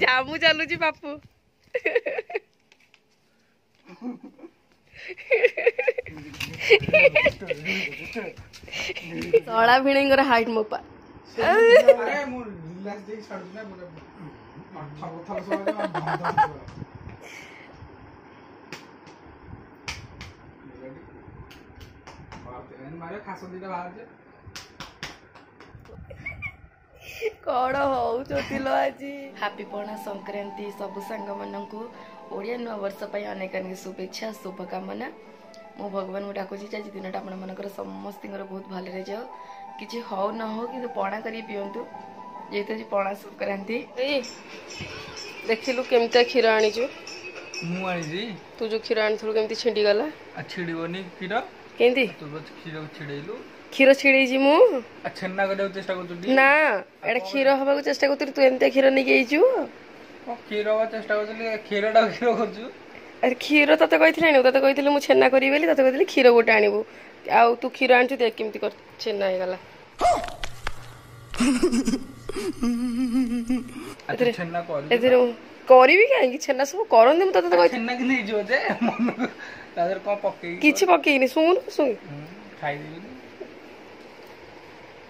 जामू चलुची बापू सला भिणींगर हाइट मोपा कौन हो चोतिलो आज हैप्पी पणा संक्रांति सब सांग मानू ओडिया नुआ वर्ष अनेक अनेक शुभेच्छा शुभकामना मो भगवान को डाकुची आज दिन आपर समस्त बहुत भले जाओ कि हो न हो कि पणा कर पिंतु जेहेतु आज पणा संक्रांति देखिलु केमता क्षीर आनीचु तू जो क्षीर आनी केमती छिंडी गला छिड़बनी क्षीर केंती क्षीर छिड़ेलु क्षीर छिड़ी मु छेना करने चेष्टा कर ना एटा क्षीर हवा चेष्टा कर तू एमती क्षीर नहीं गईचु क्षीर हवा चेष्टा कर क्षीरटा क्षीर कर अरे क्षीर तते कही तते कही मुझे छेना करी बोली तते कही क्षीर गोटे आणबू आउ तू क्षीर आनी देख केमती कर छेना हो गला छेना करी कहीं छेना सब करंदी मु तते कही छेना कि नहीं जो जे मन तादर को पके किछि पकेइनी सुन सुन खाई देबी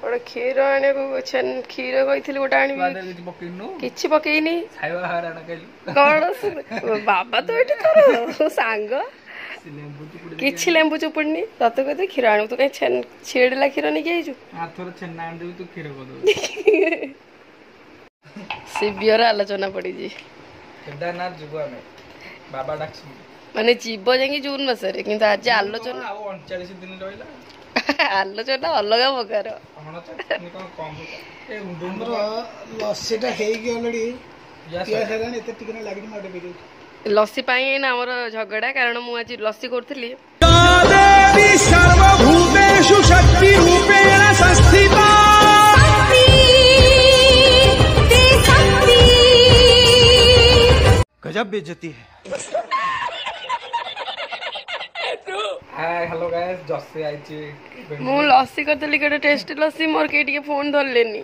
और क्षीर आने को छेन क्षीर कही गोटे आनी किछि पकेइनी खाइबा हाराना कहलु कौन बाबा तो एठी तोर सांग किछि लेंबू चुपुड़नी तते कहते क्षीर आणु तू कहीं छेन छेड़ला क्षीर नहीं गईजु आथर छेना आन देबी तू क्षीर कर दो सिवियर आलोचना पड़ी जी केदारनाथ जुगो हमें बाबा डाक्सी माने जीव जाई जून मासरे किंतु आज आलोचना आ 39 दिन रहिला आलोचना अलग प्रकार लस्सीटा हेगी ऑलरेडी पिया हेलानी एते टिकने लागि माटे बिरु लस्सी पाई ना हमर झगड़ा कारण मु आज लस्सी करथली देवी सर्वभूतेषु शक्ति रूपेण संस्थिता गजब बेइज्जती है। हाय हेलो गाइस जस्सी आइची मु लस्सी करथली केटे टेस्ट लस्सी मोर के टिके फोन धर लेनी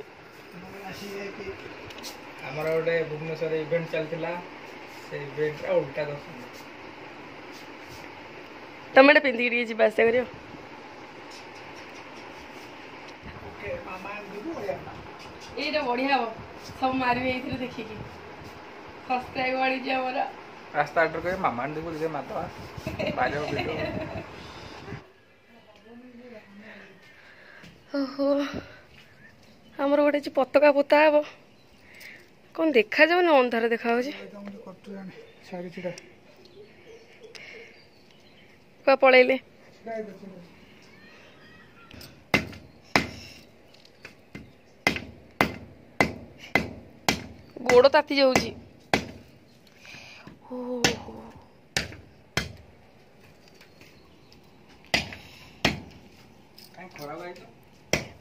हमर ओडे भुवनेश्वर इवेंट चलतिला से इवेंट उल्टा दस तमेटे पिंदी डी जी बास करियो ओके मामा दिबो एटा बढ़िया हो सब मारबे एथिरे देखि की सब्सक्राइब वाली जे हमरा रास्ता ऑर्डर करे मामा दिबो जे माता बाजो वीडियो ओहो हमर गोटे पताका पोता हे कौन देखा जाओ ना अंधार देखा हो पलैले गोड़ ताती जाऊची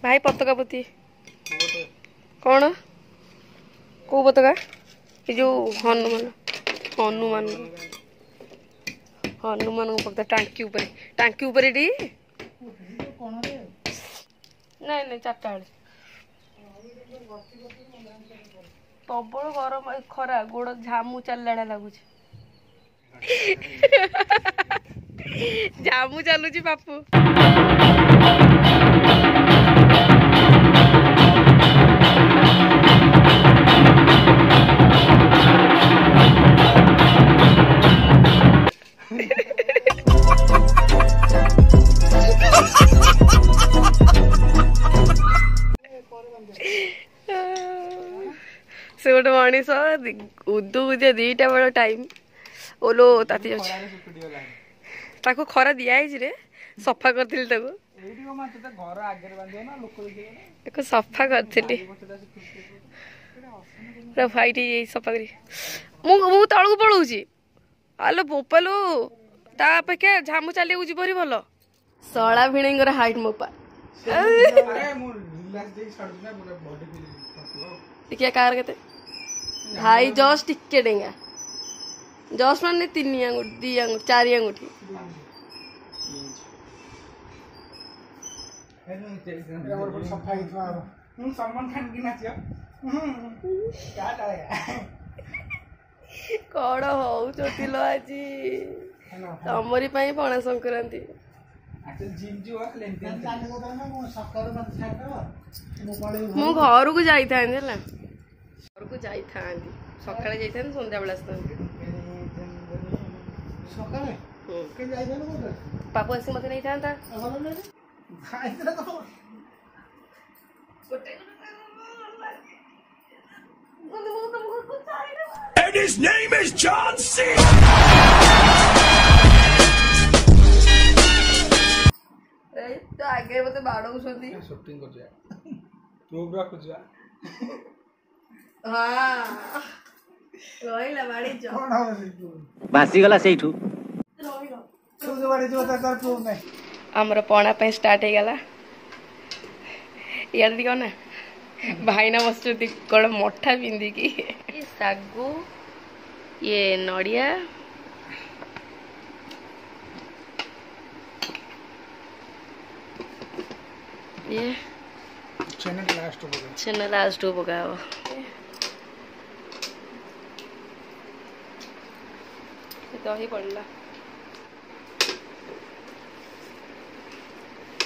भाई पताका पोती कौन को पताका ये जो हनुमान हनुमान हनुमान पता टांकी ऊपर डी नहीं नहीं चारटा बेले प्रबल गरम खरा गोड़ झामू चलला लगुच झामू चलुची बापू से गोटे मनीष उदू उदे दीटा बेल टाइम ओलो ताती जाऊँ खरा दिखाई रे सफा करी सफा करी फाइट सफा करी मु तल को पलाऊँ आलो बोपालो ता अपेक्षा झामू चलिए जीवरी भल सला भिणींगर हाइट मोपा देखिए कार के भाई जस्ट टिके डेंगा जस्ट मान 3 आंगुठी 2 आंगुठी 4 आंगुठी सलमान खान की नाच कौन हौ चोतिलो आज तमरी पाई पणा संक्रांति मु घर को जाई था घर को जाई था सकाळे जाई था संध्या बेला आस्ता पापू आसी मत नहीं था And his name is John C. तो आगे मते बाड़ो छथि शूटिंग कर जा प्रोग्राम कर जा हां रोइला बाड़ी जो कोन हो बासी गला सेठू रोइलो तू जो बाड़ी जो तर प्रूफ नहीं हमर पणा पे स्टार्ट हे गला यार दिखो ना भाई ना बसुती कौन मठा पिंधि की सागु ये नड़िया ये छेना लास्ट पका दही पड़ला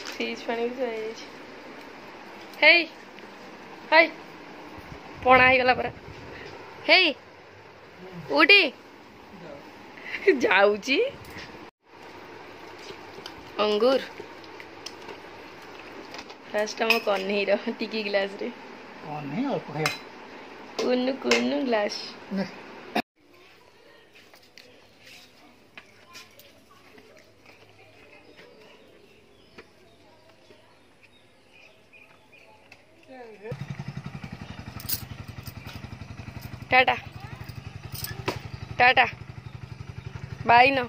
फ्रिज पानी भी हे हाय पणा ही गला परा हे उठी जाऊची अंगूर फास्ट हम कन्हैर टिकी ग्लास रे कन्है और पकाय कुन्नु कुन्नु ग्लास टाटा टाटा बाय नो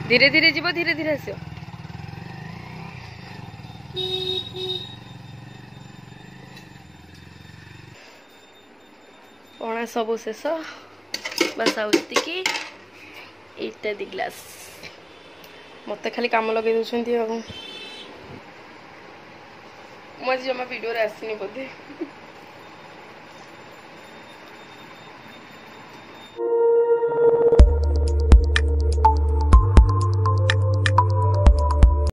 धीरे धीरे जीव धीरे धीरे आसो पणा सब शेष बस आउती इत्यादि ग्लास मत खाली काम लगे दूसरी मुझे जमा वीडियो आसनी बोधे